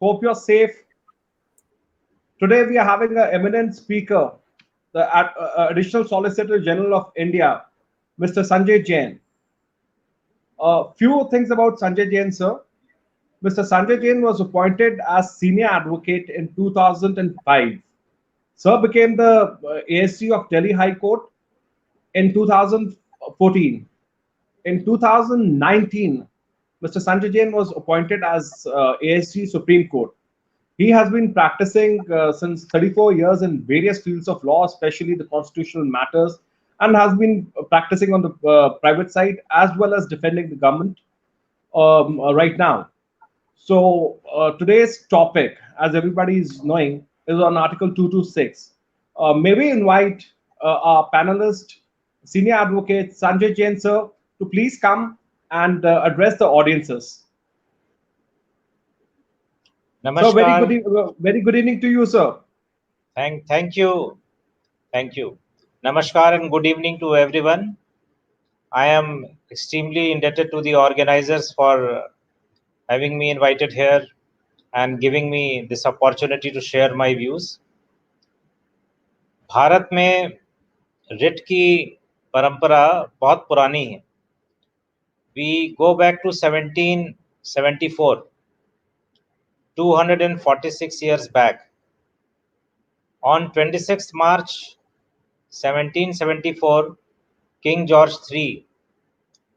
Hope you're safe. Today we are having an eminent speaker, the Additional Solicitor General of India, Mr. Sanjay Jain. A few things about Sanjay Jain, sir. Mr. Sanjay Jain was appointed as senior advocate in 2005. Sir became the ASC of Delhi High Court in 2014. In 2019, Mr. Sanjay Jain was appointed as ASG Supreme Court. He has been practicing since 34 years in various fields of law, especially the constitutional matters, and has been practicing on the private side as well as defending the government right now. So today's topic, as everybody is knowing, is on Article 226. May we invite our panelist, senior advocate Sanjay Jain, sir, to please come and address the audiences. So Namaskar. very good evening to you, sir. Thank you. Thank you. Namaskar and good evening to everyone. I am extremely indebted to the organizers for having me invited here and giving me this opportunity to share my views. Bharat में writ की परंपरा बहुत पुरानी है. We go back to 1774, 246 years back. On 26th March 1774, King George III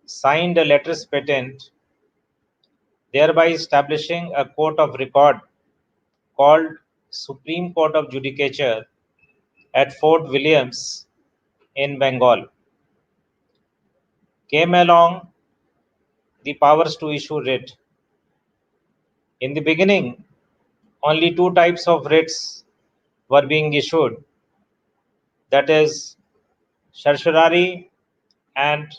signed a letters patent, thereby establishing a court of record called Supreme Court of Judicature at Fort Williams in Bengal. Came along the powers to issue writ. In the beginning, only two types of writs were being issued, that is, certiorari and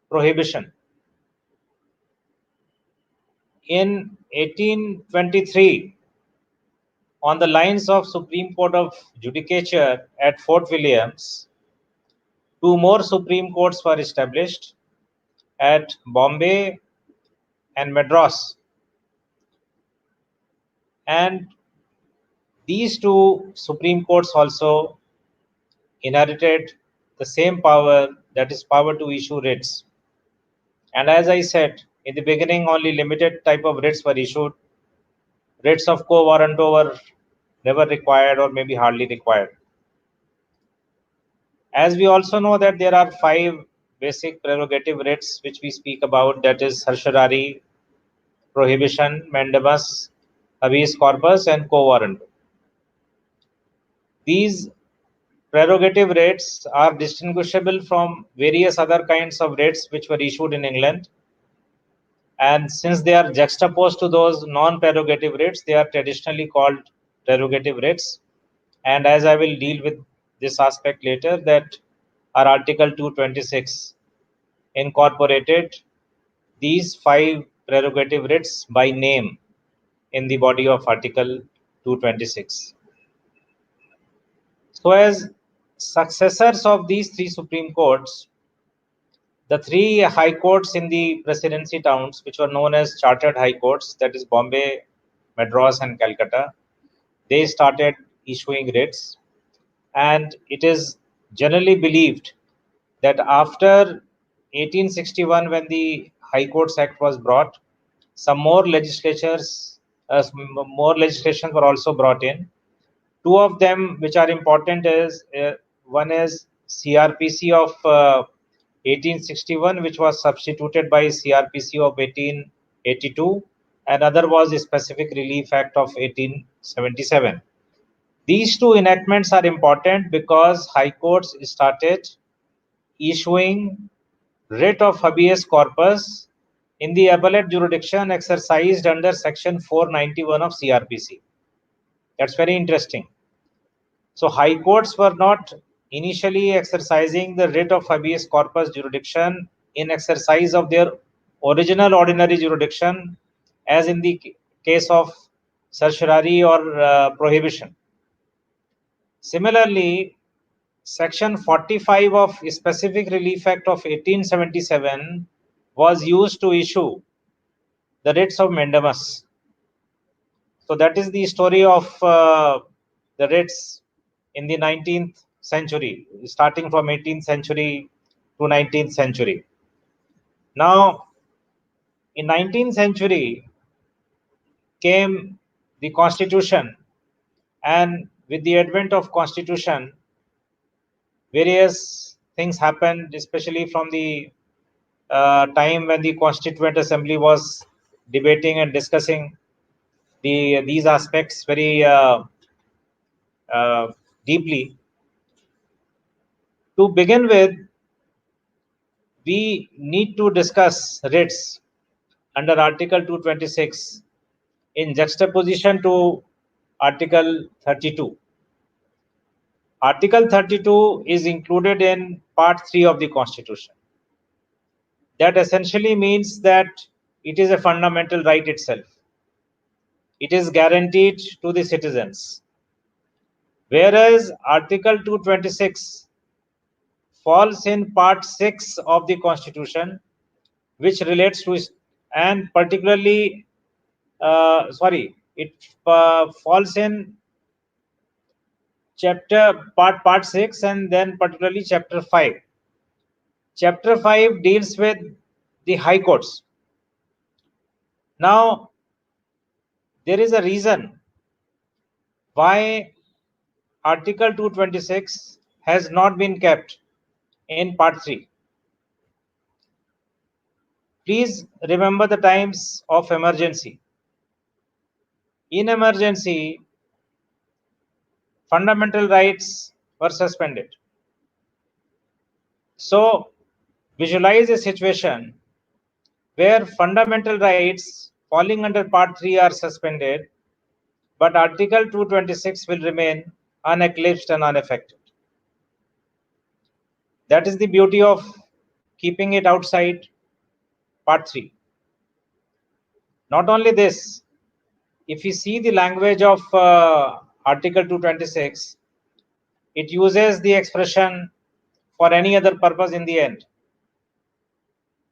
prohibition. In 1823, on the lines of Supreme Court of Judicature at Fort Williams, two more Supreme Courts were established at Bombay and Madras. And these two Supreme Courts also inherited the same power, that is power to issue writs. And as I said, in the beginning only limited type of writs were issued. Writs of quo warranto were never required or maybe hardly required. As we also know that there are five basic prerogative writs which we speak about, that is certiorari, prohibition, mandamus, habeas corpus, and quo warranto. These prerogative writs are distinguishable from various other kinds of writs which were issued in England. And since they are juxtaposed to those non-prerogative writs, they are traditionally called prerogative writs. And as I will deal with this aspect later, that our Article 226 incorporated these five prerogative writs by name in the body of Article 226. So as successors of these three Supreme Courts, the three high courts in the presidency towns, which were known as chartered high courts, that is Bombay, Madras, and Calcutta, they started issuing writs. And it is generally believed that after 1861, when the High Courts Act was brought, some more legislations were also brought in. Two of them which are important is one is CRPC of 1861, which was substituted by CRPC of 1882. Another was the Specific Relief Act of 1877. These two enactments are important because high courts started issuing writ of habeas corpus in the appellate jurisdiction exercised under section 491 of CRPC. That's very interesting. So high courts were not initially exercising the writ of habeas corpus jurisdiction in exercise of their original ordinary jurisdiction, as in the case of certiorari or prohibition. Similarly, Section 45 of Specific Relief Act of 1877 was used to issue the writs of mandamus. So that is the story of the writs in the 19th century, starting from 18th century to 19th century. Now, in 19th century came the Constitution, and with the advent of Constitution, various things happened, especially from the time when the Constituent Assembly was debating and discussing these aspects very deeply. To begin with, we need to discuss writs under Article 226 in juxtaposition to Article 32. Article 32 is included in Part 3 of the Constitution. That essentially means that it is a fundamental right itself. It is guaranteed to the citizens. Whereas Article 226 falls in Part 6 of the Constitution, which relates to, and particularly, it falls in part 6, and then particularly chapter 5. Chapter 5 deals with the high courts. Now, there is a reason why Article 226 has not been kept in Part 3. Please remember the times of emergency. In emergency, fundamental rights were suspended. So, visualize a situation where fundamental rights falling under Part 3 are suspended, but Article 226 will remain uneclipsed and unaffected. That is the beauty of keeping it outside Part 3. Not only this, if you see the language of Article 226, it uses the expression for any other purpose in the end.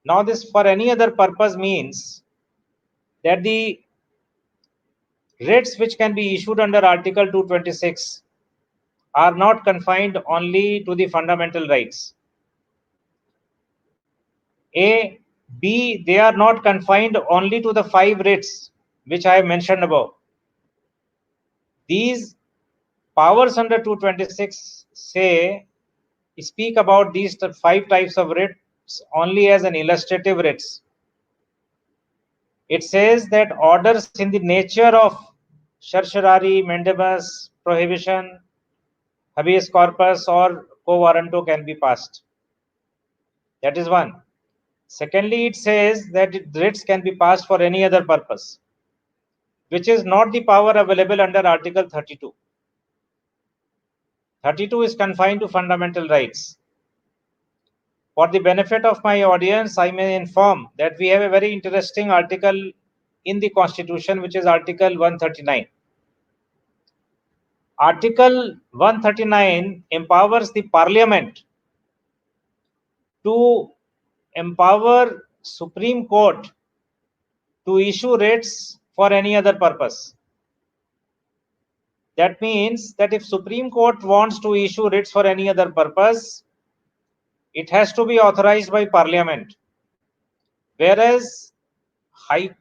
Now, this for any other purpose means that the writs which can be issued under Article 226 are not confined only to the fundamental rights. They are not confined only to the 5 writs which I have mentioned above. These powers under 226 speak about these 5 types of writs only as an illustrative writs. It says that orders in the nature of certiorari, mandamus, prohibition, habeas corpus, or quo warranto can be passed. That is one. Secondly, it says that writs can be passed for any other purpose, which is not the power available under Article 32. 32 is confined to fundamental rights. For the benefit of my audience, I may inform that we have a very interesting article in the Constitution, which is Article 139. Article 139 empowers the Parliament to empower Supreme Court to issue writs for any other purpose. That means that if Supreme Court wants to issue writs for any other purpose, it has to be authorized by Parliament. Whereas high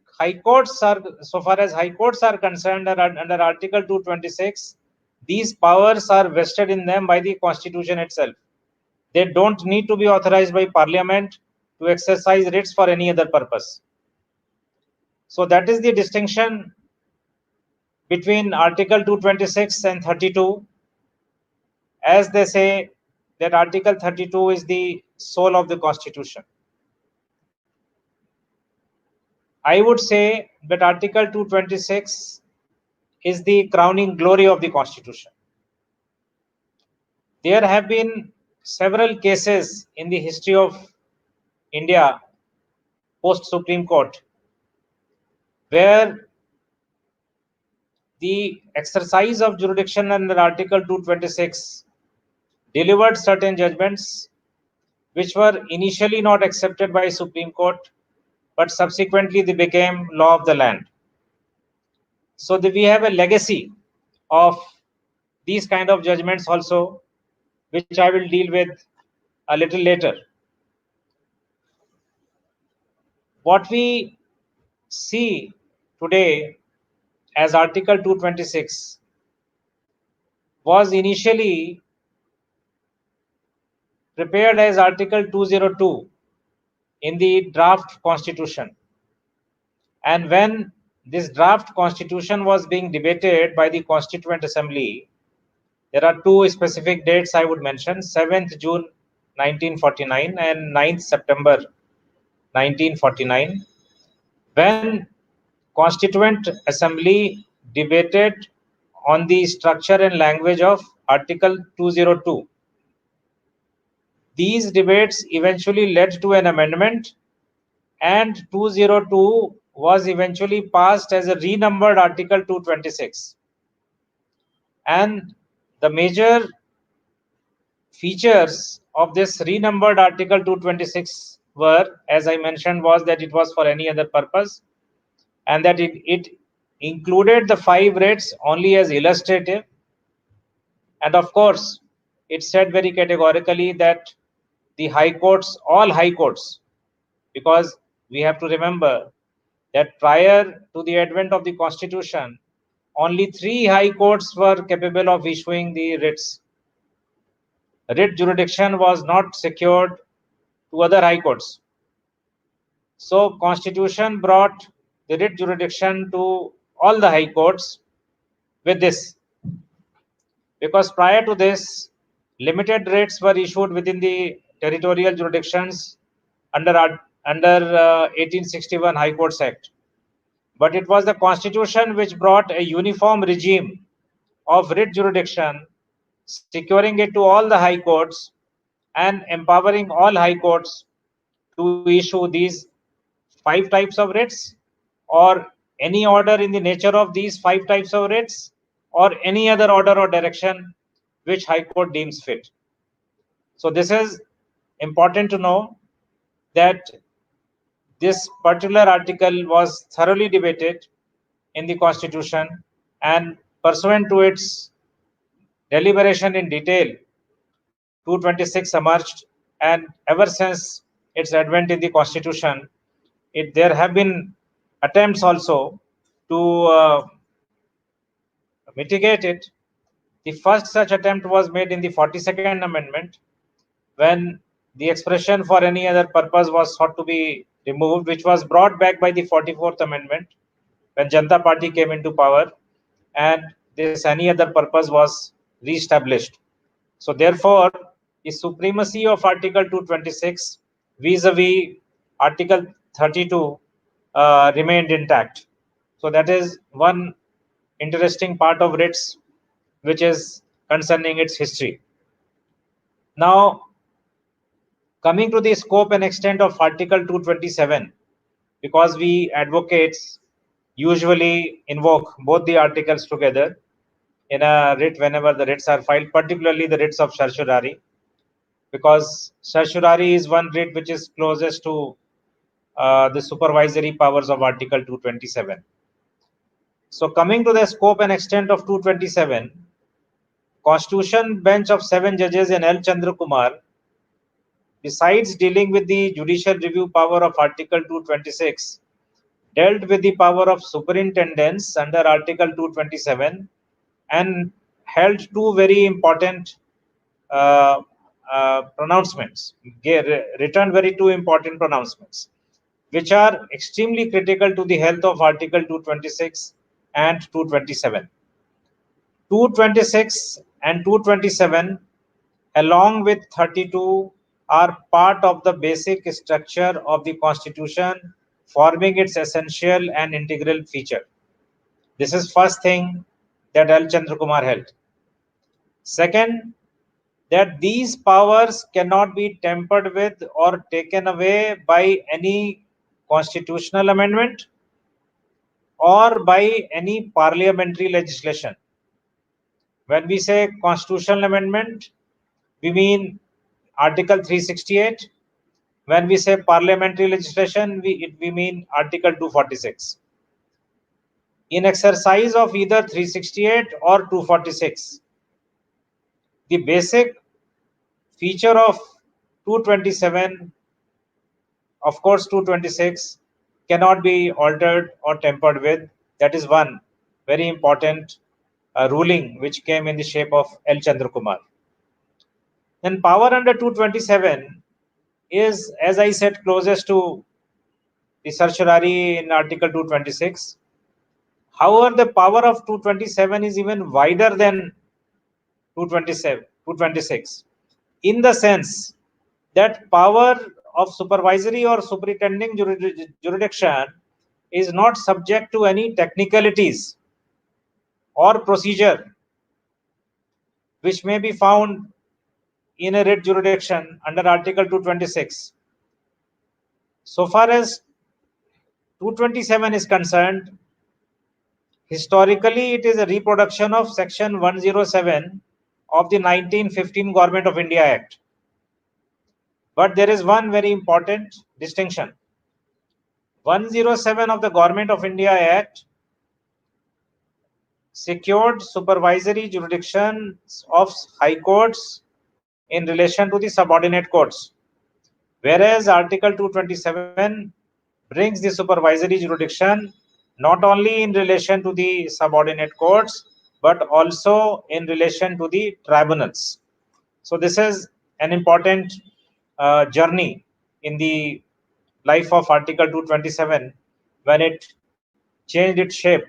courts are, so far as high courts are concerned, under Article 226, these powers are vested in them by the Constitution itself. They don't need to be authorized by Parliament to exercise writs for any other purpose. So that is the distinction between Article 226 and 32. As they say that Article 32 is the soul of the Constitution. I would say that Article 226 is the crowning glory of the Constitution. There have been several cases in the history of India post Supreme Court where the exercise of jurisdiction under Article 226 delivered certain judgments which were initially not accepted by Supreme Court, but subsequently they became law of the land. So we have a legacy of these kind of judgments also, which I will deal with a little later. What we see today as Article 226 was initially prepared as Article 202 in the draft constitution. And when this draft constitution was being debated by the Constituent Assembly, there are two specific dates I would mention: 7th June 1949 and 9th September 1949, when Constituent Assembly debated on the structure and language of Article 202. These debates eventually led to an amendment, and 202 was eventually passed as a renumbered Article 226. And the major features of this renumbered Article 226 were, as I mentioned, was that it was for any other purpose, and that it included the 5 writs only as illustrative. And of course, it said very categorically that the high courts, all high courts, because we have to remember that prior to the advent of the constitution, only 3 high courts were capable of issuing the writs. Writ jurisdiction was not secured to other high courts. So constitution brought the writ jurisdiction to all the high courts with this, because prior to this, limited writs were issued within the territorial jurisdictions under 1861 High Courts Act. But it was the constitution which brought a uniform regime of writ jurisdiction, securing it to all the high courts and empowering all high courts to issue these 5 types of writs, or any order in the nature of these 5 types of writs, or any other order or direction which high court deems fit. So this is important to know, that this particular article was thoroughly debated in the constitution, and pursuant to its deliberation in detail, 226 emerged, and ever since its advent in the constitution, there have been attempts also to mitigate it. The first such attempt was made in the 42nd Amendment, when the expression "for any other purpose" was sought to be removed, which was brought back by the 44th Amendment when Janata Party came into power, and this "any other purpose" was re-established. So therefore, the supremacy of Article 226 vis-a-vis Article 32 remained intact. So that is one interesting part of writs, which is concerning its history. Now, coming to the scope and extent of Article 227, because we advocates usually invoke both the articles together in a writ whenever the writs are filed, particularly the writs of certiorari, because certiorari is one writ which is closest to the supervisory powers of Article 227. So coming to the scope and extent of 227, Constitution bench of 7 judges in L. Chandra Kumar, besides dealing with the judicial review power of Article 226, dealt with the power of superintendence under Article 227, and held 2 very important uh, pronouncements, returned very 2 important pronouncements, which are extremely critical to the health of Article 226 and 227. 226 and 227, along with 32, are part of the basic structure of the Constitution, forming its essential and integral feature. This is first thing that L. Chandra Kumar held. Second, that these powers cannot be tampered with or taken away by any constitutional amendment or by any parliamentary legislation. When we say constitutional amendment, we mean Article 368. When we say parliamentary legislation, we mean Article 246. in exercise of either 368 or 246. The basic feature of 227, of course 226, cannot be altered or tampered with. That is one very important ruling which came in the shape of L. Chandrakumar. Then power under 227 is, as I said, closest to the certiorari in Article 226. However, the power of 227 is even wider than 226, in the sense that power of supervisory or superintending jurisdiction is not subject to any technicalities or procedure which may be found in a writ jurisdiction under Article 226. So far as 227 is concerned, historically it is a reproduction of Section 107 of the 1915 Government of India Act. But there is one very important distinction. 107 of the Government of India Act secured supervisory jurisdictions of high courts in relation to the subordinate courts, whereas Article 227 brings the supervisory jurisdiction not only in relation to the subordinate courts but also in relation to the tribunals. So this is an important journey in the life of Article 227 when it changed its shape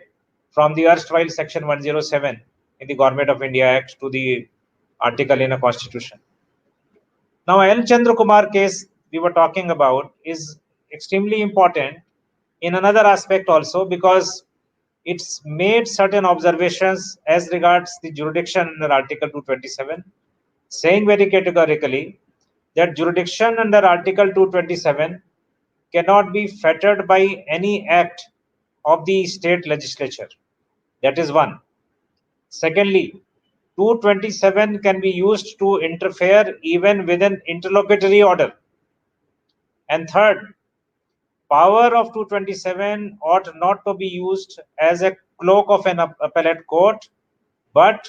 from the erstwhile Section 107 in the Government of India Act to the article in a constitution. Now, L. Chandrakumar case we were talking about is extremely important in another aspect also, because it's made certain observations as regards the jurisdiction under Article 227, saying very categorically that jurisdiction under Article 227 cannot be fettered by any act of the state legislature. That is one. Secondly, 227 can be used to interfere even with an interlocutory order. And third, power of 227 ought not to be used as a cloak of an appellate court, but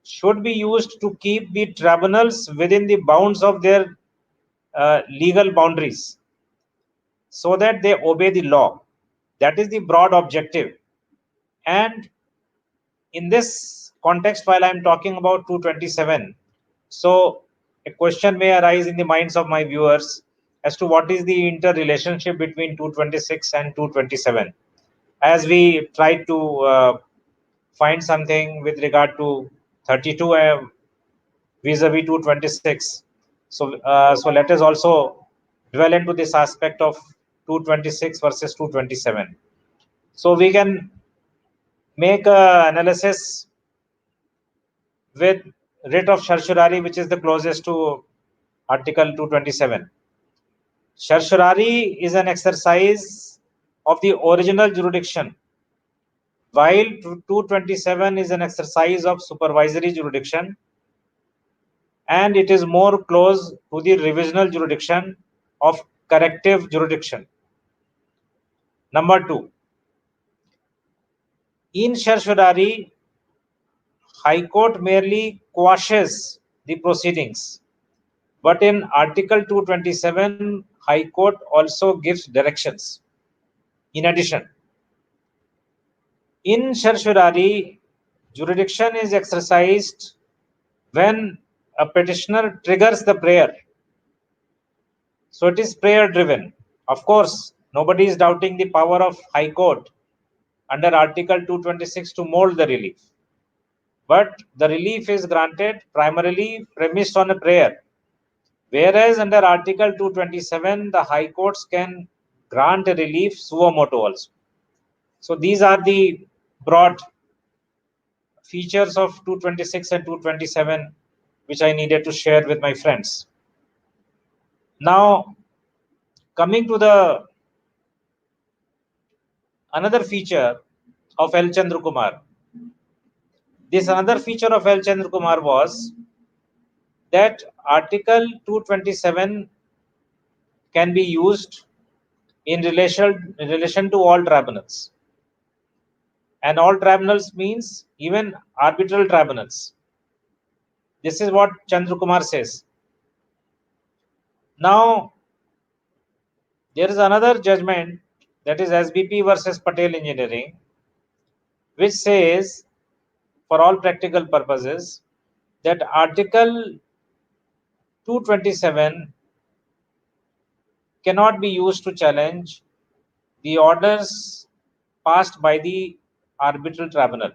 should be used to keep the tribunals within the bounds of their legal boundaries so that they obey the law. That is the broad objective. And in this context, while I'm talking about 227, so a question may arise in the minds of my viewers as to what is the interrelationship between 226 and 227. As we try to find something with regard to 32 vis-a-vis 226. So let us also dwell into this aspect of 226 versus 227. So we can make an analysis with writ of certiorari, which is the closest to Article 227. Certiorari is an exercise of the original jurisdiction, while 227 is an exercise of supervisory jurisdiction, and it is more close to the revisional jurisdiction of corrective jurisdiction. Number two, in certiorari, High Court merely quashes the proceedings, but in Article 227, High Court also gives directions. In addition, in certiorari, jurisdiction is exercised when a petitioner triggers the prayer. So it is prayer driven. Of course, nobody is doubting the power of High Court under Article 226 to mold the relief. But the relief is granted primarily premised on a prayer. Whereas under Article 227, the High Courts can grant a relief suo motu also. So these are the broad features of 226 and 227 which I needed to share with my friends. Now, coming to the another feature of L. Chandrakumar. This another feature of L. Chandrakumar was that Article 227 can be used in relation to all tribunals. And all tribunals means even arbitral tribunals. This is what Chandra Kumar says. Now, there is another judgment, that is SBP versus Patel Engineering, which says, for all practical purposes, that Article 227 cannot be used to challenge the orders passed by the arbitral tribunal.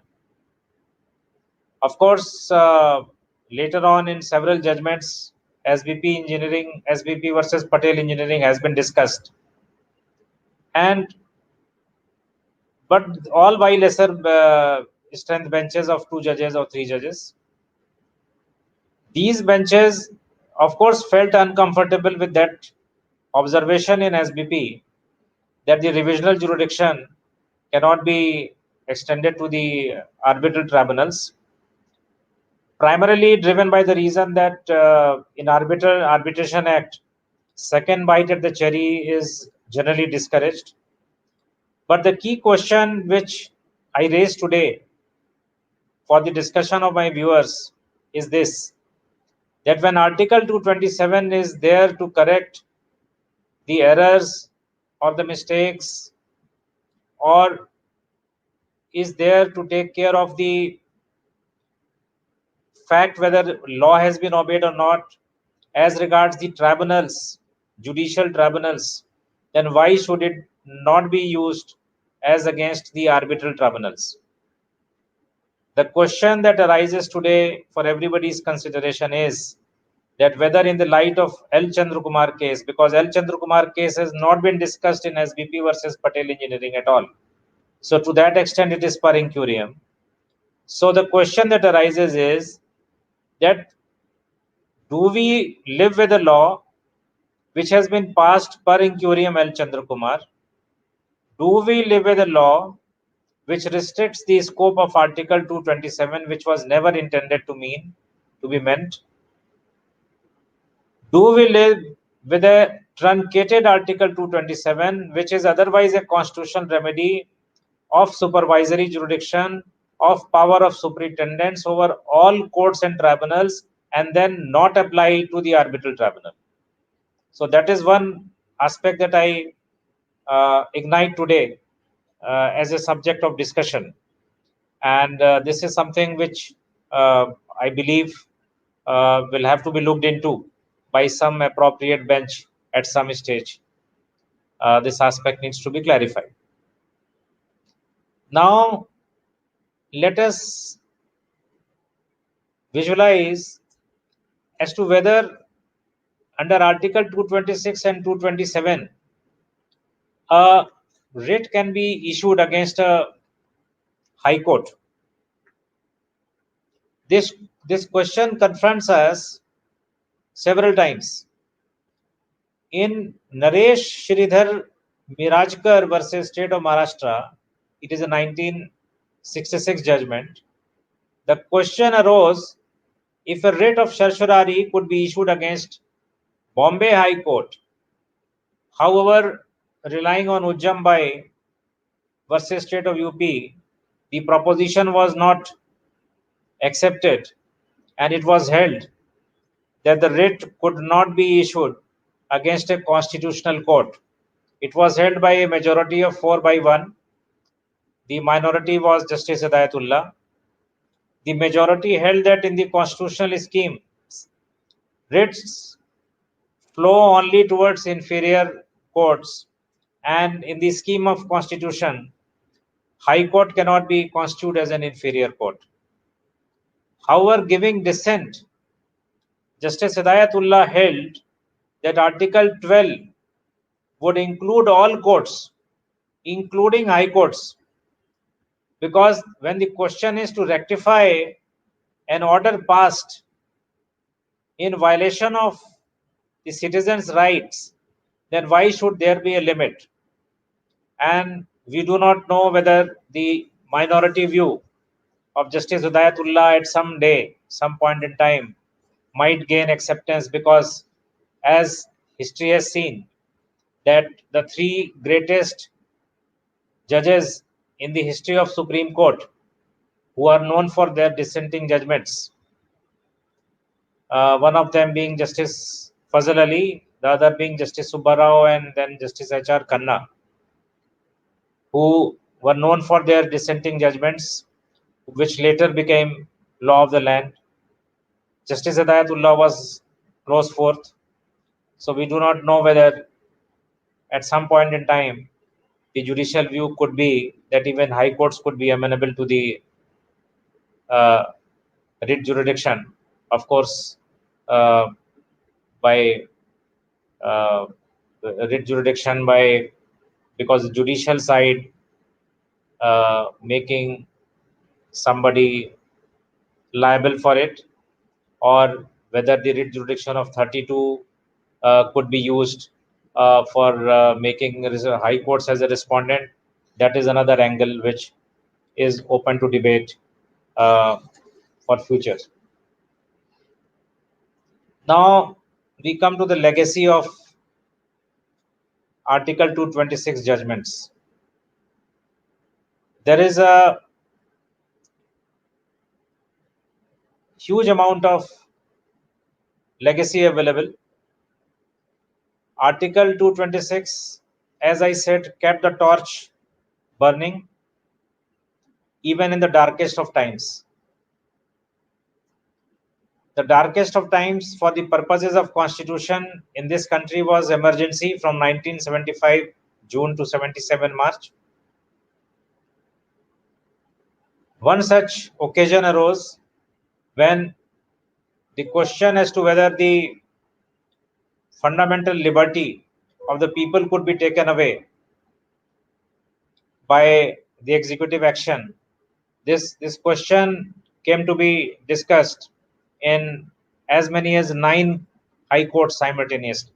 Of course, later on in several judgments, SBP versus Patel Engineering has been discussed, and but all by lesser strength benches of 2 judges or 3 judges. These benches, of course, felt uncomfortable with that observation in SBP that the revisional jurisdiction cannot be extended to the arbitral tribunals, primarily driven by the reason that in arbitration act, second bite at the cherry is generally discouraged. But the key question which I raised today for the discussion of my viewers is this, that when Article 227 is there to correct the errors or the mistakes, or is there to take care of the fact whether law has been obeyed or not as regards the tribunals, judicial tribunals, then why should it not be used as against the arbitral tribunals? The question that arises today for everybody's consideration is that whether in the light of L. Chandrakumar case, because L. Chandrakumar case has not been discussed in SBP versus Patel Engineering at all. So to that extent, it is per incurium. So the question that arises is that do we live with a law which has been passed per incurium L. Chandrakumar? Do we live with a law which restricts the scope of Article 227, which was never intended to be meant? Do we live with a truncated Article 227, which is otherwise a constitutional remedy of supervisory jurisdiction, of power of superintendents over all courts and tribunals, and then not apply to the arbitral tribunal? So that is one aspect that I ignite today as a subject of discussion. And this is something which I believe will have to be looked into by some appropriate bench at some stage. This aspect needs to be clarified. Now, let us visualize as to whether under Article 226 and 227, a writ can be issued against a high court. This question confronts us several times. In Naresh Sridhar Mirajkar versus State of Maharashtra, it is a 1966 judgment. The question arose if a writ of certiorari could be issued against Bombay High Court. However, relying on Ujjambai versus State of UP, the proposition was not accepted, and it was held that the writ could not be issued against a constitutional court. It was held by a majority of 4/1. The minority was Justice Hidayatullah. The majority held that in the constitutional scheme, writs flow only towards inferior courts, and in the scheme of constitution, High Court cannot be constituted as an inferior court. However, giving dissent, Justice Hidayatullah held that Article 12 would include all courts, including high courts, because when the question is to rectify an order passed in violation of the citizens' rights, then why should there be a limit? And we do not know whether the minority view of Justice Hidayatullah at some day, some point in time, might gain acceptance, because as history has seen, that the three greatest judges in the history of Supreme Court who are known for their dissenting judgments. One of them being Justice Fazal Ali, the other being Justice Subbarao, and then Justice H.R. Khanna, who were known for their dissenting judgments, which later became law of the land. Justice Hidayatullah was close fourth, so we do not know whether at some point in time the judicial view could be that even high courts could be amenable to the uh, writ jurisdiction, of course, uh, by uh, writ jurisdiction by because the judicial side making somebody liable for it, or whether the writ jurisdiction of 32 could be used for making high courts as a respondent. That is another angle which is open to debate for future. Now we come to the legacy of Article 226 judgments. There is a huge amount of legacy available. Article 226, as I said, kept the torch burning even in the darkest of times. The darkest of times for the purposes of constitution in this country was emergency from 1975 June to 77 March. One such occasion arose when the question as to whether the fundamental liberty of the people could be taken away by the executive action. This question came to be discussed in as many as 9 high courts simultaneously.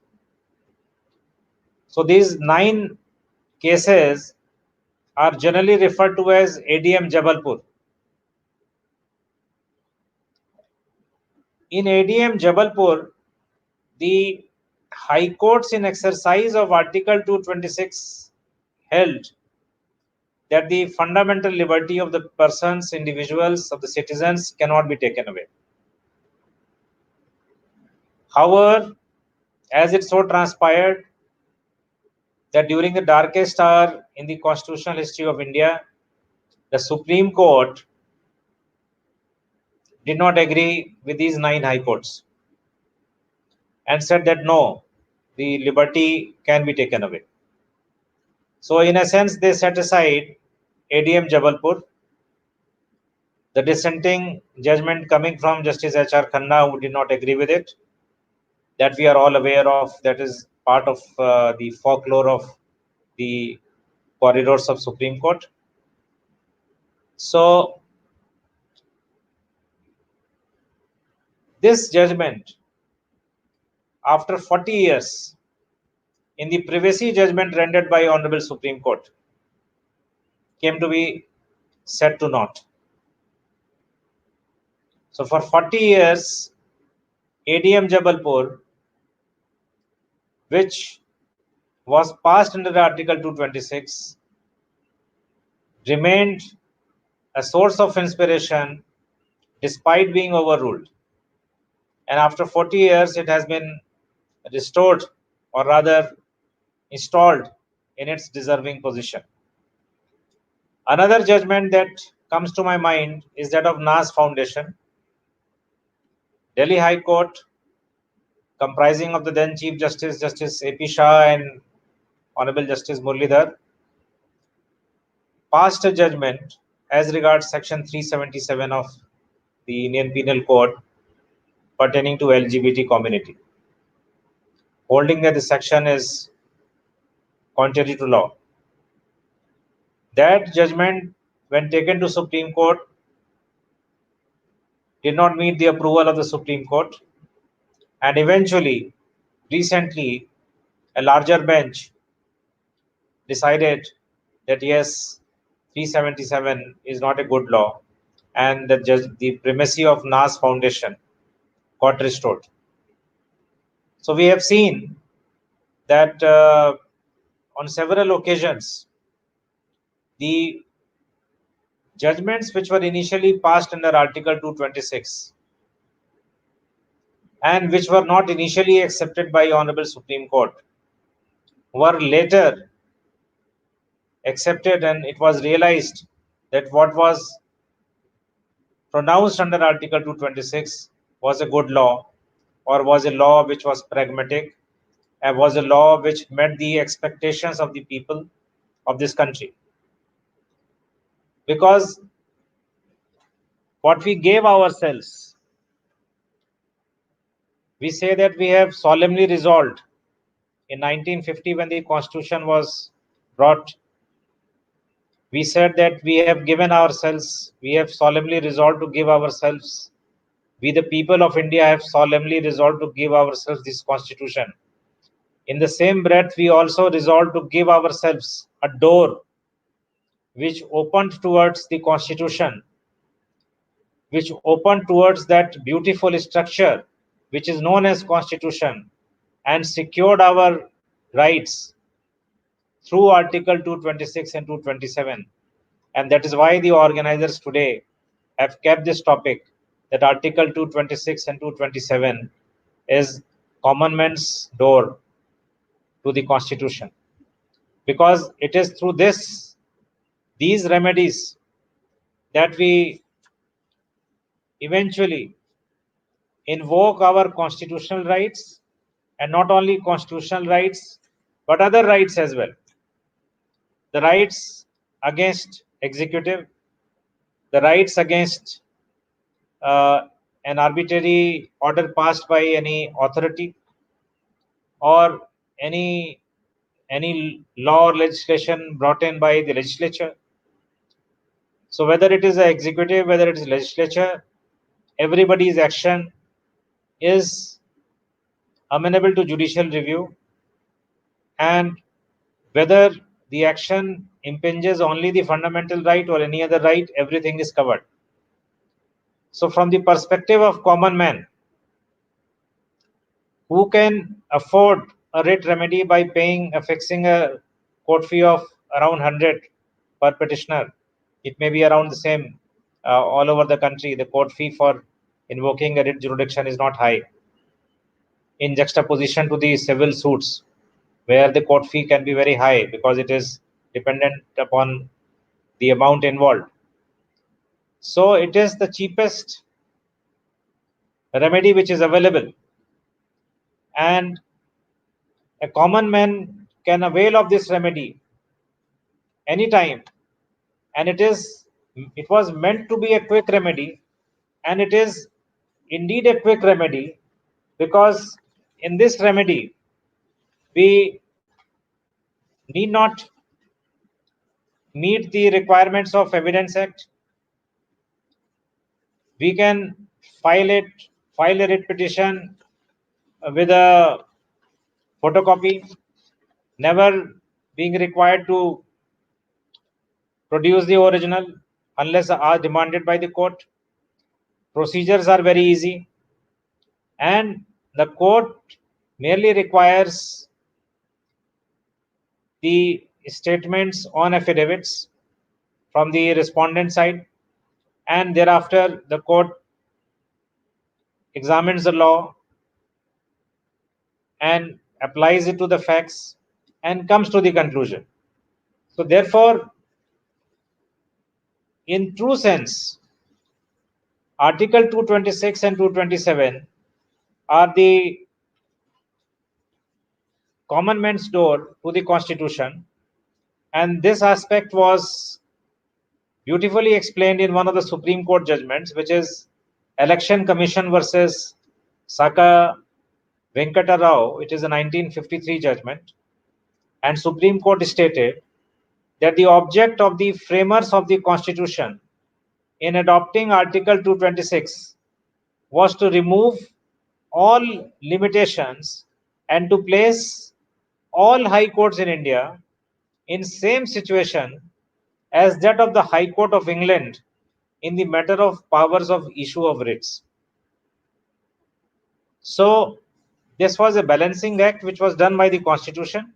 So these 9 cases are generally referred to as ADM Jabalpur. In ADM Jabalpur, the high courts in exercise of Article 226 held that the fundamental liberty of the persons, individuals, of the citizens cannot be taken away. However, as it so transpired that during the darkest hour in the constitutional history of India, the Supreme Court did not agree with these 9 high courts and said that no, the liberty can be taken away. So, in a sense, they set aside ADM Jabalpur, the dissenting judgment coming from Justice H.R. Khanna, who did not agree with it, that we are all aware of, that is part of the folklore of the corridors of Supreme Court. So, this judgment, after 40 years, in the privacy judgment rendered by Honorable Supreme Court, came to be set to naught. So, for 40 years, ADM Jabalpur, which was passed under Article 226, remained a source of inspiration despite being overruled. And after 40 years, it has been restored, or rather installed in its deserving position. Another judgment that comes to my mind is that of Nas Foundation, Delhi High Court, comprising of the then Chief Justice, Justice A.P. Shah and Honorable Justice Murlidhar, passed a judgment as regards Section 377 of the Indian Penal Code pertaining to LGBT community, holding that the section is contrary to law. That judgment, when taken to Supreme Court, did not meet the approval of the Supreme Court, and eventually, recently, a larger bench decided that yes, 377 is not a good law, and the primacy of Nas Foundation got restored. So we have seen that on several occasions, the judgments which were initially passed under Article 226 and which were not initially accepted by Honorable Supreme Court were later accepted, and it was realized that what was pronounced under Article 226 was a good law, or was a law which was pragmatic, and was a law which met the expectations of the people of this country. Because what we gave ourselves, we say that we have solemnly resolved in 1950 when the Constitution was brought. We said that we have given ourselves, we have solemnly resolved to give ourselves, we the people of India have solemnly resolved to give ourselves this Constitution. In the same breath, we also resolved to give ourselves a door which opened towards the Constitution, which opened towards that beautiful structure which is known as Constitution, and secured our rights through Article 226 and 227. And that is why the organizers today have kept this topic, that Article 226 and 227 is common man's door to the Constitution. Because it is through these remedies that we eventually invoke our constitutional rights, and not only constitutional rights but other rights as well. The rights against executive, the rights against an arbitrary order passed by any authority, or any law or legislation brought in by the legislature. So whether it is the executive, whether it is legislature, everybody's action is amenable to judicial review, and whether the action impinges only the fundamental right or any other right, everything is covered. So from the perspective of common man, who can afford a writ remedy by fixing a court fee of around 100 per petitioner, it may be around the same all over the country. The court fee for invoking a writ jurisdiction is not high, in juxtaposition to the civil suits, where the court fee can be very high because it is dependent upon the amount involved. So it is the cheapest remedy which is available, and a common man can avail of this remedy anytime. And it was meant to be a quick remedy, and it is indeed a quick remedy, because in this remedy we need not meet the requirements of Evidence Act. We can file a writ petition with a photocopy, never being required to produce the original unless are demanded by the court. Procedures are very easy, and the court merely requires the statements on affidavits from the respondent side, and thereafter the court examines the law and applies it to the facts and comes to the conclusion. So therefore, in true sense, Article 226 and 227 are the common man's door to the Constitution, and this aspect was beautifully explained in one of the Supreme Court judgments, which is Election Commission versus Saka Venkata Rao. It is a 1953 judgment, and Supreme Court stated that the object of the framers of the Constitution in adopting Article 226 was to remove all limitations and to place all high courts in India in same situation as that of the High Court of England in the matter of powers of issue of writs. So this was a balancing act which was done by the Constitution.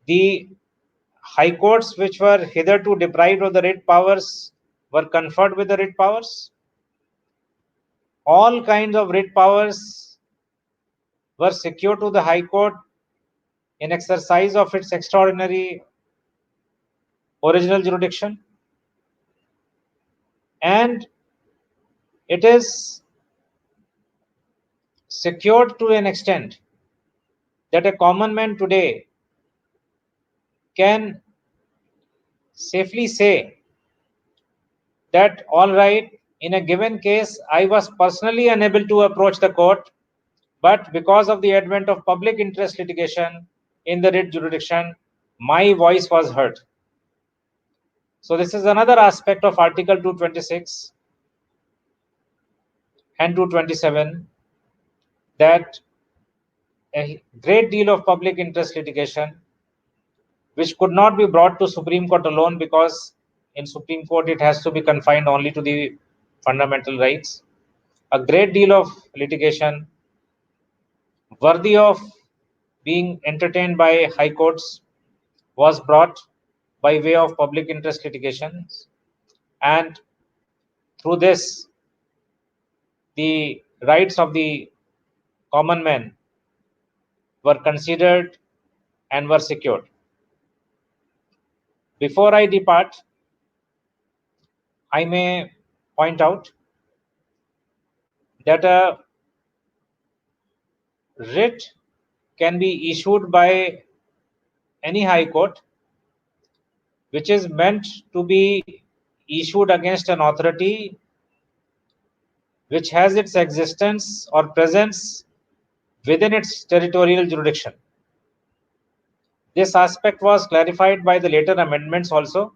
The high courts which were hitherto deprived of the writ powers were conferred with the writ powers. All kinds of writ powers were secured to the High Court in exercise of its extraordinary original jurisdiction, and it is secured to an extent that a common man today can safely say that, all right, in a given case, I was personally unable to approach the court, but because of the advent of public interest litigation in the writ jurisdiction, my voice was heard. So this is another aspect of Article 226 and 227, that a great deal of public interest litigation, which could not be brought to Supreme Court alone, because in Supreme Court it has to be confined only to the fundamental rights. A great deal of litigation worthy of being entertained by high courts was brought by way of public interest litigations, and through this the rights of the common man were considered and were secured. Before I depart, I may point out that a writ can be issued by any high court which is meant to be issued against an authority which has its existence or presence within its territorial jurisdiction. This aspect was clarified by the later amendments also.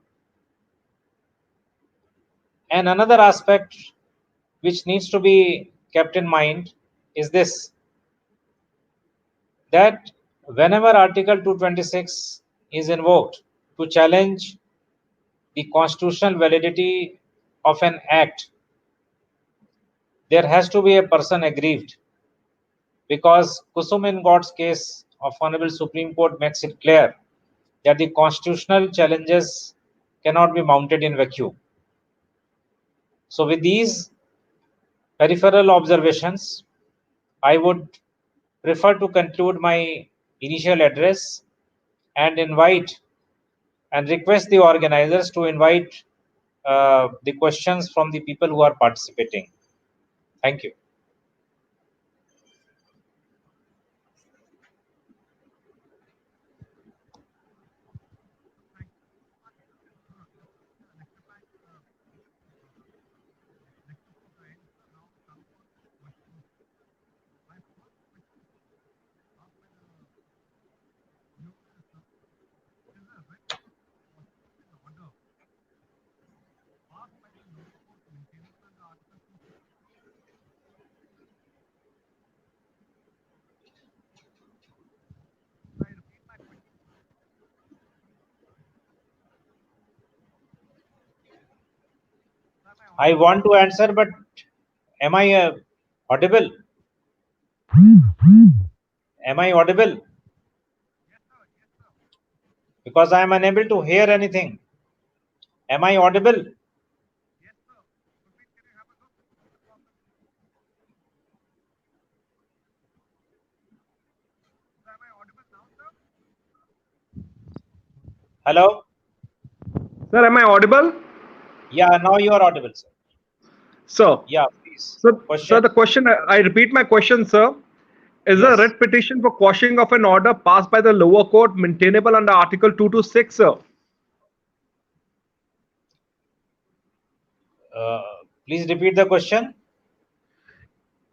And another aspect which needs to be kept in mind is this, that whenever Article 226 is invoked to challenge the constitutional validity of an act, there has to be a person aggrieved, because Kusum in God's case of Honorable Supreme Court makes it clear that the constitutional challenges cannot be mounted in vacuum. So with these peripheral observations, I would prefer to conclude my initial address and invite and request the organizers to invite the questions from the people who are participating. Thank you. I want to answer, but am I audible? Am I audible? Because I am unable to hear anything. Am I audible? Hello? Sir, am I audible? Yeah, now you are audible, sir. So, Yeah, please. sir, the question, I repeat my question, sir. Is a Yes. writ petition for quashing of an order passed by the lower court maintainable under Article 226, sir? Please repeat the question.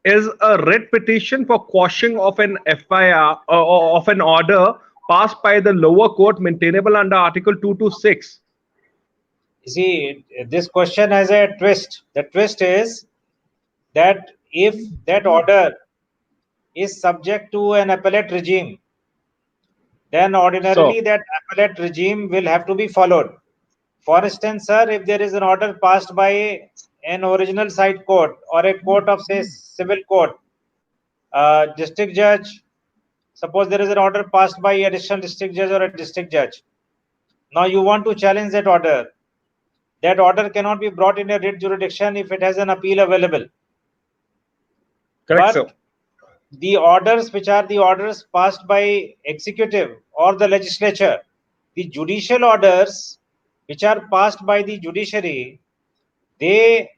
Is a writ petition for quashing of an FIR or of an order passed by the lower court maintainable under Article 226? You see, this question has a twist. The twist is that if that order is subject to an appellate regime, then ordinarily that appellate regime will have to be followed. For instance, sir, if there is an order passed by an original side court or a court of, say, civil court, district judge, suppose there is an order passed by a additional district judge or a district judge, Now you want to challenge that order. That order cannot be brought in a writ jurisdiction if it has an appeal available. Correct, But sir. the orders which are the orders passed by executive or the legislature, the judicial orders which are passed by the judiciary, they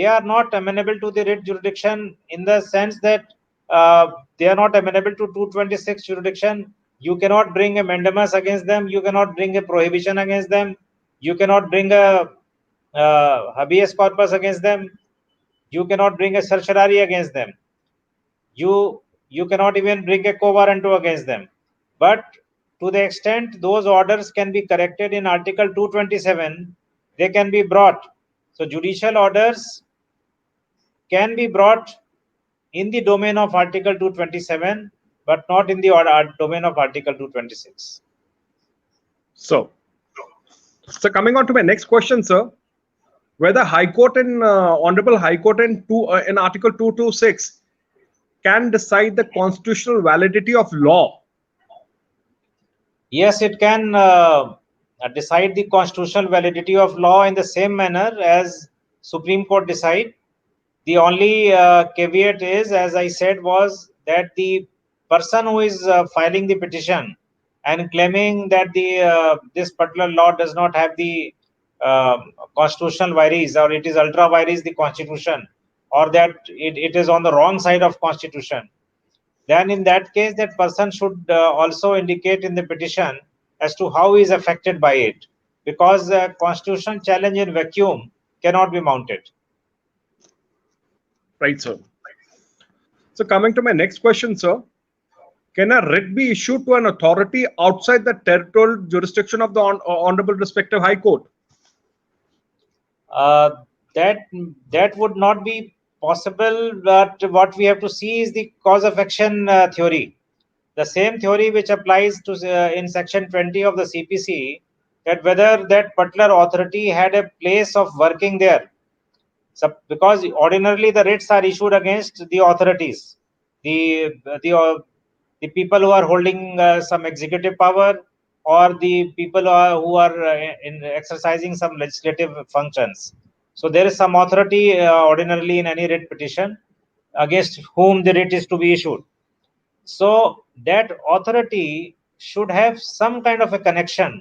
are not amenable to the writ jurisdiction, in the sense that they are not amenable to 226 jurisdiction. You cannot bring a mandamus against them, you cannot bring a prohibition against them, you cannot bring a habeas corpus against them, you cannot bring a certiorari against them, you cannot even bring a quo warranto against them. But to the extent those orders can be corrected in Article 227, they can be brought. So judicial orders can be brought in the domain of Article 227, but not in the domain of Article 226. So coming on to my next question, sir, whether High Court and Honorable High Court in Article 226 can decide the constitutional validity of law. Yes, it can decide the constitutional validity of law in the same manner as Supreme Court decide. The only caveat is, as I said, was that the person who is filing the petition and claiming that the this particular law does not have the constitutional vires, or it is ultra vires the constitution, or that it is on the wrong side of constitution, then in that case that person should also indicate in the petition as to how he is affected by it, because constitutional challenge in vacuum cannot be mounted. Right, sir. So coming to my next question, sir, can a writ be issued to an authority outside the territorial jurisdiction of the Honorable respective High Court? uh, that would not be possible, but what we have to see is the cause of action theory, the same theory which applies to in section 20 of the CPC, that whether that particular authority had a place of working there. So, because ordinarily the writs are issued against the authorities, the the uh, the people who are holding some executive power, or the people who are in exercising some legislative functions. So there is some authority ordinarily in any writ petition against whom the writ is to be issued. So that authority should have some kind of a connection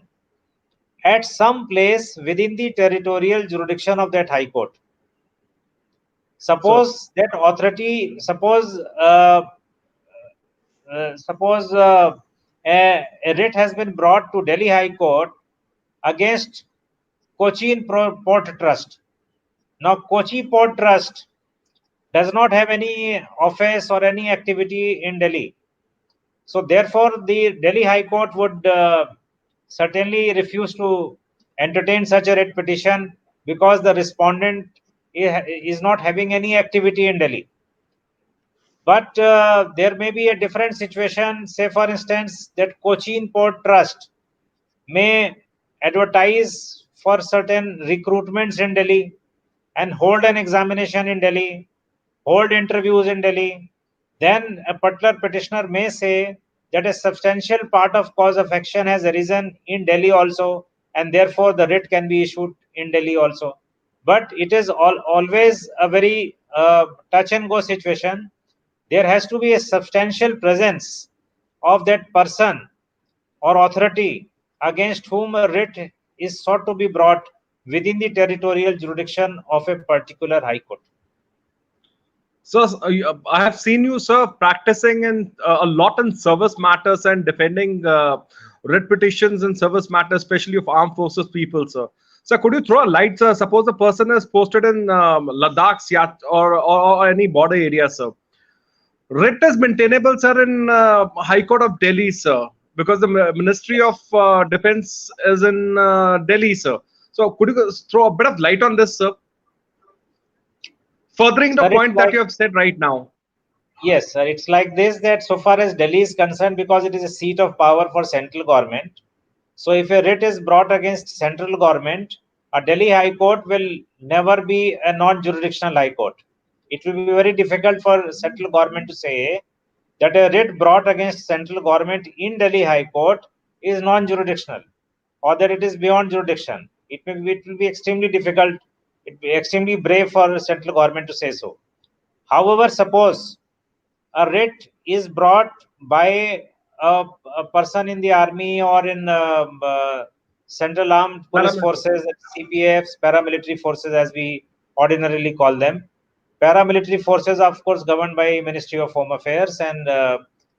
at some place within the territorial jurisdiction of that high court. So Suppose that authority, suppose a writ has been brought to Delhi High Court against Cochin Port Trust. Now, Kochi Port Trust does not have any office or any activity in Delhi. So, therefore, the Delhi High Court would certainly refuse to entertain such a writ petition, because the respondent is not having any activity in Delhi. But there may be a different situation. Say, for instance, that Cochin Port Trust may advertise for certain recruitments in Delhi and hold an examination in Delhi, hold interviews in Delhi. Then a particular petitioner may say that a substantial part of cause of action has arisen in Delhi also, and therefore the writ can be issued in Delhi also. But it is always a very touch and go situation. There has to be a substantial presence of that person or authority against whom a writ is sought to be brought within the territorial jurisdiction of a particular high court. sir, I have seen you, sir, practicing in a lot in service matters and defending writ petitions and service matters, especially of armed forces people, sir. So could you throw a light, sir? Suppose a person is posted in Ladakh, or any border area, sir. Writ is maintainable, sir, in High Court of Delhi, sir, because the Ministry of Defense is in Delhi, sir. So could you throw a bit of light on this, sir? Furthering the Sir, it's point that like, you have said right now. yes, sir, it's like this, that so far as Delhi is concerned, because it is a seat of power for central government. So if a writ is brought against central government, a Delhi High Court will never be a non-jurisdictional High Court. It will be very difficult for central government to say that a writ brought against central government in Delhi High Court is non-jurisdictional. or that it is beyond jurisdiction. It will be extremely difficult, it will be extremely brave for central government to say so. However, suppose a writ is brought by a person in the army or in central armed police Paramilitary. forces, CPFs, paramilitary forces as we ordinarily call them. Paramilitary forces are of course governed by Ministry of Home Affairs, and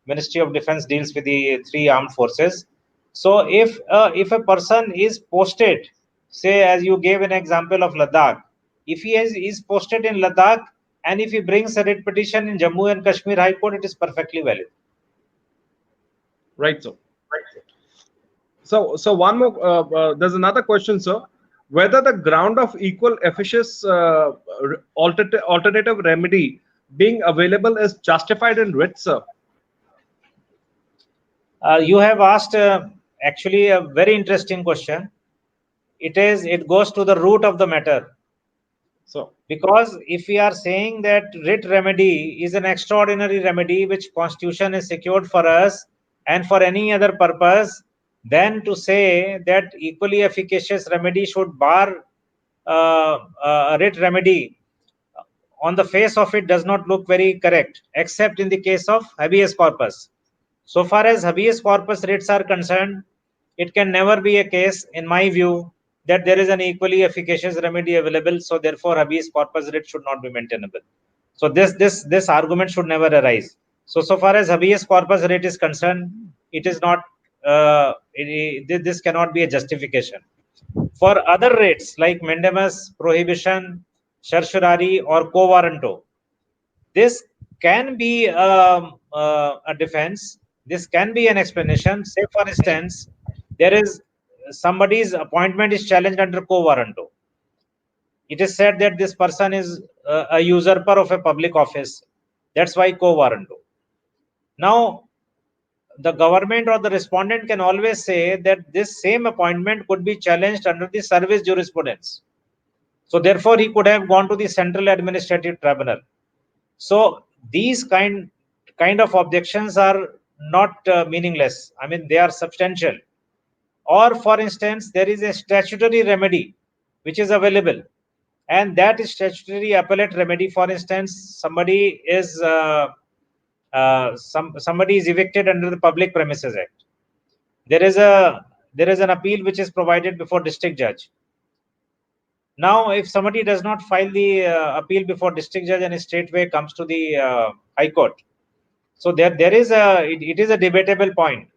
Ministry of Defense deals with the three armed forces. So if a person is posted, say as you gave an example of Ladakh, if is posted in Ladakh and if he brings a writ petition in Jammu and Kashmir High Court, it is perfectly valid. Right, sir. So one more. There's another question, sir. Whether the ground of equal efficacious alternative remedy being available is justified in writ, sir. You have asked actually a very interesting question. It goes to the root of the matter. So Because if we are saying that writ remedy is an extraordinary remedy which constitution is secured for us and for any other purpose, then to say that equally efficacious remedy should bar a writ remedy on the face of it does not look very correct, except in the case of habeas corpus. So far as habeas corpus writs are concerned, it can never be a case, in my view, that there is an equally efficacious remedy available. So therefore, habeas corpus writ should not be maintainable. So this argument should never arise. So far as habeas corpus writ is concerned, it is not. This cannot be a justification. For other writs like mandamus, prohibition, certiorari, or quo warranto, this can be a defense. This can be an explanation. Say, for instance, there is somebody's appointment is challenged under quo warranto. It is said that this person is a usurper of a public office. That's why quo warranto. Now, the government or the respondent can always say that this same appointment could be challenged under the service jurisprudence. So therefore, he could have gone to the Central Administrative Tribunal. So these kind of objections are not meaningless. I mean, they are substantial. Or for instance, there is a statutory remedy which is available, and that is statutory appellate remedy. For instance, somebody is evicted under the Public Premises Act. There is an appeal which is provided before district judge. Now, if somebody does not file the appeal before district judge and straightway comes to the High Court, so it is a debatable point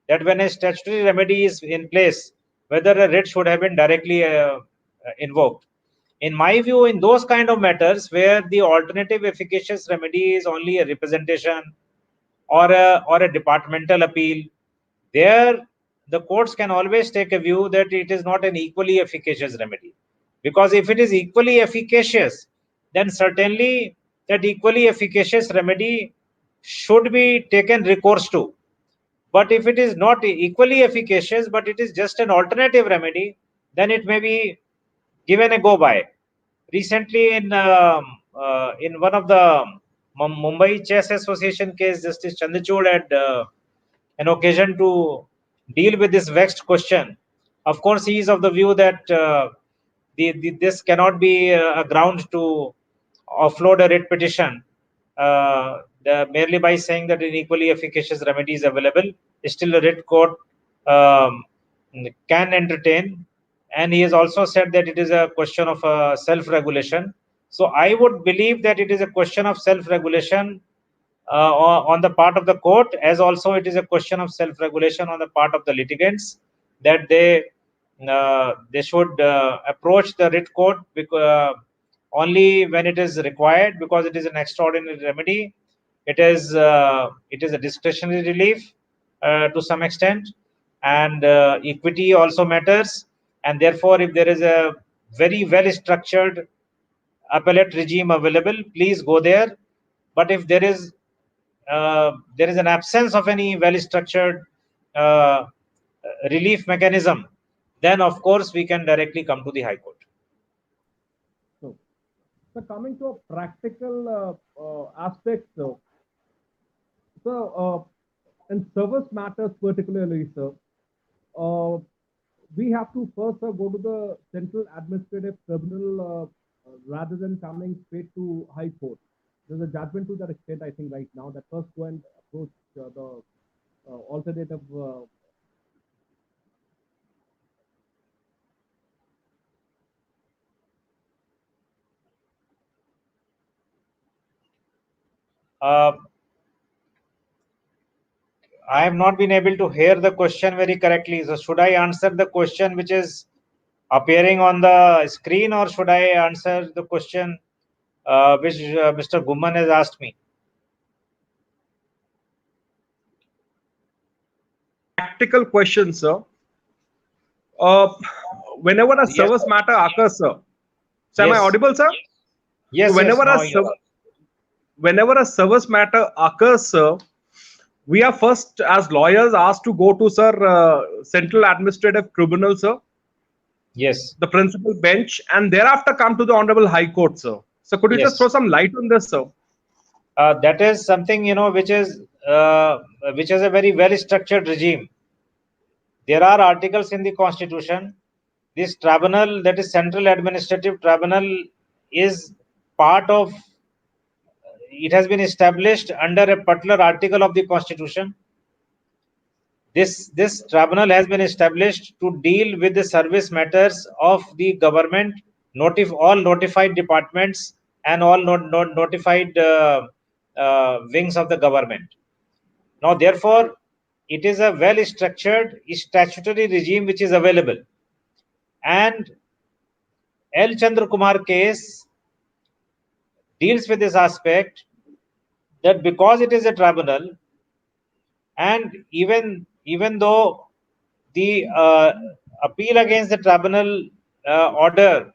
that when a statutory remedy is in place, whether a writ should have been directly invoked. In my view, in those kind of matters where the alternative efficacious remedy is only a representation or a departmental appeal, there the courts can always take a view that it is not an equally efficacious remedy. Because if it is equally efficacious, then certainly that equally efficacious remedy should be taken recourse to. But if it is not equally efficacious, but it is just an alternative remedy, then it may be given a go by. Recently, in one of the Mumbai Chess Association case, Justice Chandrachud had an occasion to deal with this vexed question. Of course, he is of the view that this cannot be a ground to offload a writ petition merely by saying that an equally efficacious remedy is available. Still, a writ court um, can entertain, and he has also said that it is a question of self-regulation. So, I would believe that it is a question of self-regulation on the part of the court, as also it is a question of self-regulation on the part of the litigants, that they should approach the writ court only when it is required, because it is an extraordinary remedy. It is a discretionary relief to some extent, and equity also matters. And therefore, if there is a very well structured appellate regime available, please go there. But if there is an absence of any well-structured uh, relief mechanism, then of course we can directly come to the High Court. So coming to a practical aspect, so in service matters particularly, sir, uh, we have to first go to the Central Administrative Tribunal rather than coming straight to High Court. There's a judgment to that extent, I think, right now, that first go and approach the alternative. Uh, I have not been able to hear the question very correctly. So should I answer the question which is appearing on the screen, or should I answer the question which Mr. Gumman has asked me? Practical question, sir. Uh, Whenever a Yes, service sir. matter occurs, sir. So am I Yes. audible, sir? So Yes, yes. Now you are. whenever a service matter occurs, sir, we are first as lawyers asked to go to, sir, Central Administrative Tribunal, sir, Yes. the principal bench, and thereafter come to the Honorable High Court, sir. So could you just throw Yes. some light on this, sir? That is something, which is a very well structured regime. There are articles in the constitution. This tribunal, that is Central Administrative Tribunal, is part of, it has been established under a particular article of the constitution. This tribunal has been established to deal with the service matters of the government, all notified departments and all notified wings of the government. Now, therefore, it is a well structured statutory regime which is available. And L. Chandra Kumar case deals with this aspect, that because it is a tribunal, and even though the appeal against the tribunal order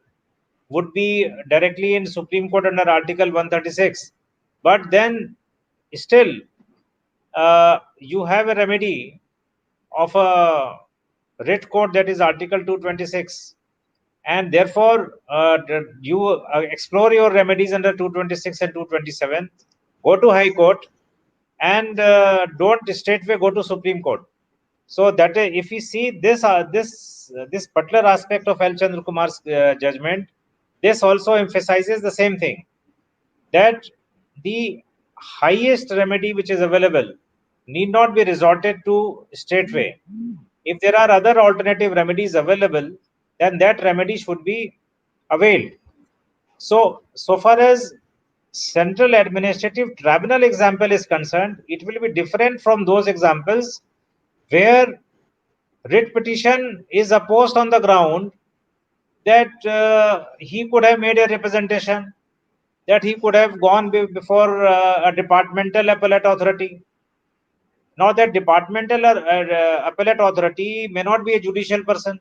would be directly in Supreme Court under Article 136, but then still you have a remedy of a writ court, that is Article 226, and therefore you explore your remedies under 226 and 227, go to High Court, and don't straightway go to Supreme Court. So that if we see this particular aspect of L. Chandra Kumar's judgment, this also emphasizes the same thing, that the highest remedy which is available need not be resorted to straightway. If there are other alternative remedies available, then that remedy should be availed. So far as Central Administrative Tribunal example is concerned, it will be different from those examples where writ petition is opposed on the ground that he could have made a representation, that he could have gone before a departmental appellate authority. Now, that departmental appellate authority may not be a judicial person.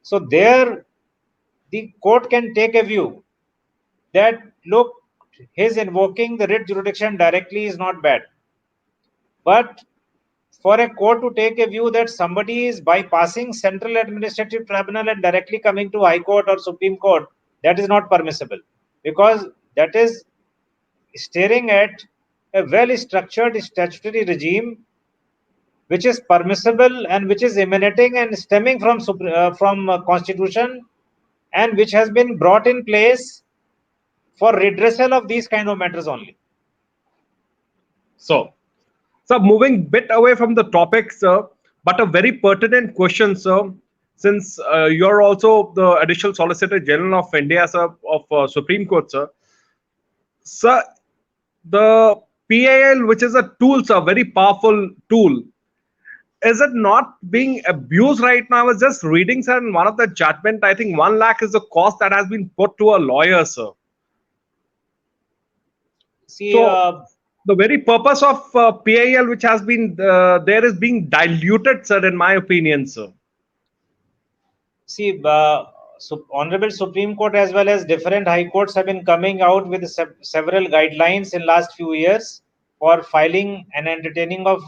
So, there the court can take a view that, look, his invoking the writ jurisdiction directly is not bad. But for a court to take a view that somebody is bypassing Central Administrative Tribunal and directly coming to High Court or Supreme Court, that is not permissible, because that is staring at a well structured statutory regime which is permissible and which is emanating and stemming from constitution, and which has been brought in place for redressal of these kind of matters only. So moving bit away from the topic, sir, but a very pertinent question, sir, since you're also the Additional Solicitor General of India, sir, of Supreme Court, sir. Sir, the PIL, which is a tool, sir, very powerful tool, is it not being abused right now? I was just reading, sir, in one of the judgment, I think 1 lakh is the cost that has been put to a lawyer, sir. See, So the very purpose of PIL, which has been there, is being diluted, sir, in my opinion, sir. See, Honorable Supreme Court as well as different high courts have been coming out with several guidelines in last few years for filing and entertaining of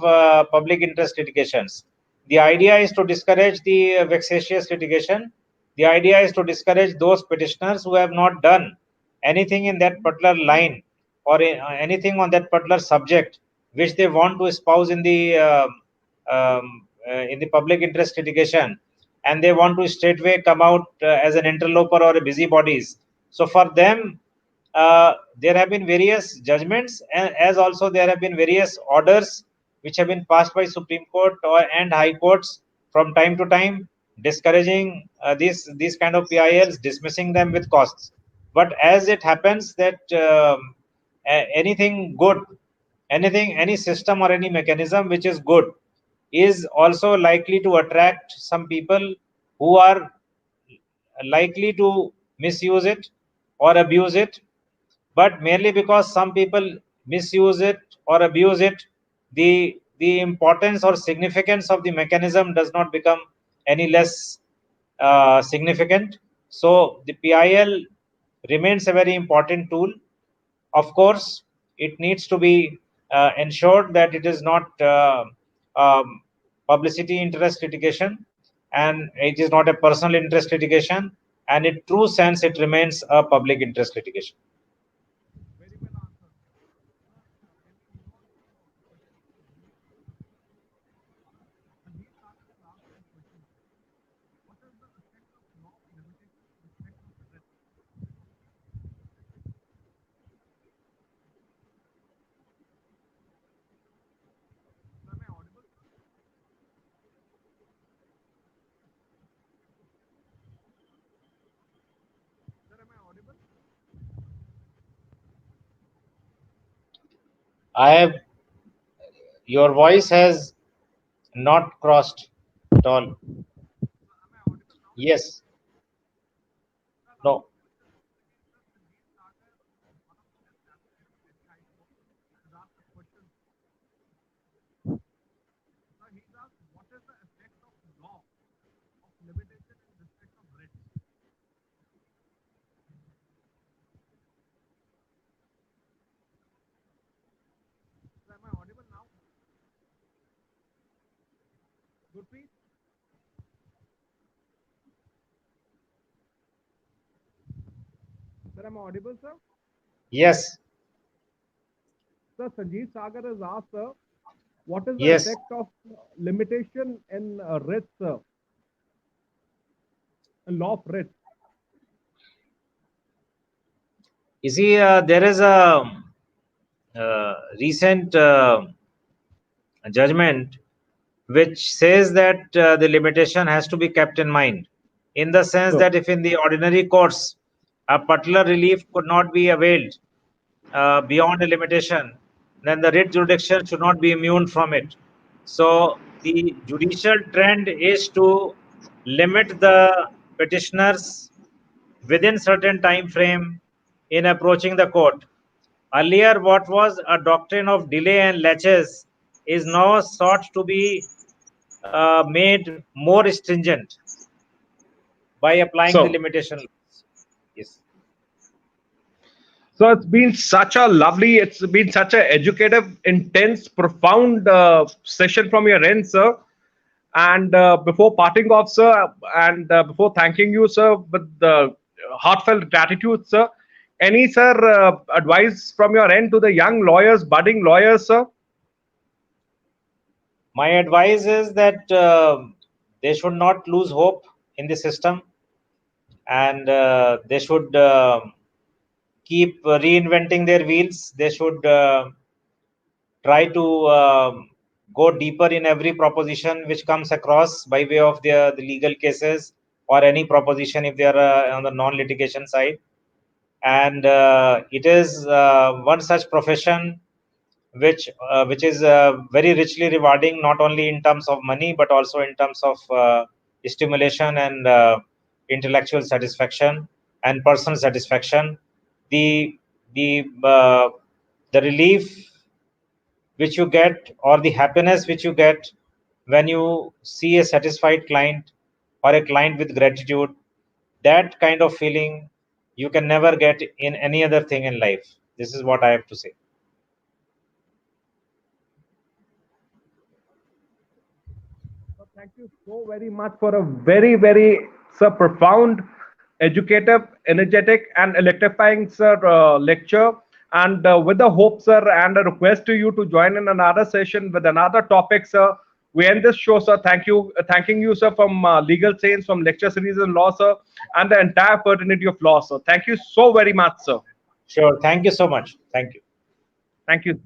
public interest litigations. The idea is to discourage the vexatious litigation. The idea is to discourage those petitioners who have not done anything in that particular line, or anything on that particular subject which they want to espouse in the public interest litigation. and they want to straightway come out as an interloper or a busybodies. So for them, there have been various judgments, as also there have been various orders which have been passed by Supreme Court and High Courts from time to time, discouraging these kind of PILs, dismissing them with costs. But as it happens that anything good, any system or any mechanism which is good is also likely to attract some people who are likely to misuse it or abuse it. But merely because some people misuse it or abuse it, the importance or significance of the mechanism does not become any less significant. So the PIL remains a very important tool. Of course, it needs to be ensured that it is not um, publicity interest litigation, and it is not a personal interest litigation, and in true sense it remains a public interest litigation. Very well answered. Can we move on to question from Sandeep Sagar? Sandeep Sagar has asked a question, sir. What is the effect of law of limitation in respect of writ? Sir, am I audible, sir? Sir, am I audible? I have Your voice has not crossed at all. Sir, am I audible now, sir? Yes. Sir, I'll ask No. the question once again, sir. Sandeep Sagar, one of the best advocates of Delhi High Court, has asked a question, sir. Sir, he's asked, what is the effect of law of limitation in respect of writ? Sir, am I audible now? Gurpreet? Sir, am I audible, sir? Yes. Sir, Sanjeev Sagar has asked, sir, what is the Yes. effect of limitation in writs, sir? Law of writs. You see, there is a recent judgment which says that the limitation has to be kept in mind, in the sense So, that if in the ordinary courts a particular relief could not be availed beyond a limitation, then the writ jurisdiction should not be immune from it. So the judicial trend is to limit the petitioners within certain time frame in approaching the court. Earlier, what was a doctrine of delay and laches is now sought to be made more stringent by applying the so, limitation laws. Yes. so it's been such a lovely, it's been such a educative, intense, profound session from your end, sir. And before parting off, sir, and before thanking you, sir, with the heartfelt gratitude, sir, any, sir, advice from your end to the young lawyers, budding lawyers, sir? My advice is that they should not lose hope in the system, and they should keep reinventing their wheels. They should try to go deeper in every proposition which comes across by way of the legal cases, or any proposition if they are on the non-litigation side. And it is one such profession which is very richly rewarding, not only in terms of money but also in terms of stimulation and intellectual satisfaction and personal satisfaction. The the uh, the relief which you get, or the happiness which you get when you see a satisfied client or a client with gratitude, that kind of feeling you can never get in any other thing in life. This is what I have to say. So thank you so very much for a very, very, sir, profound, educative, energetic, and electrifying, sir, lecture. And with the hope, sir, and a request to you to join in another session with another topic, sir, We end this show, sir. Thanking you, sir, from Legal Saints, from Lecture Series in Law, sir, and the entire fraternity of law, sir. Thank you so very much, sir. Sure. Thank you so much. Thank you. Thank you.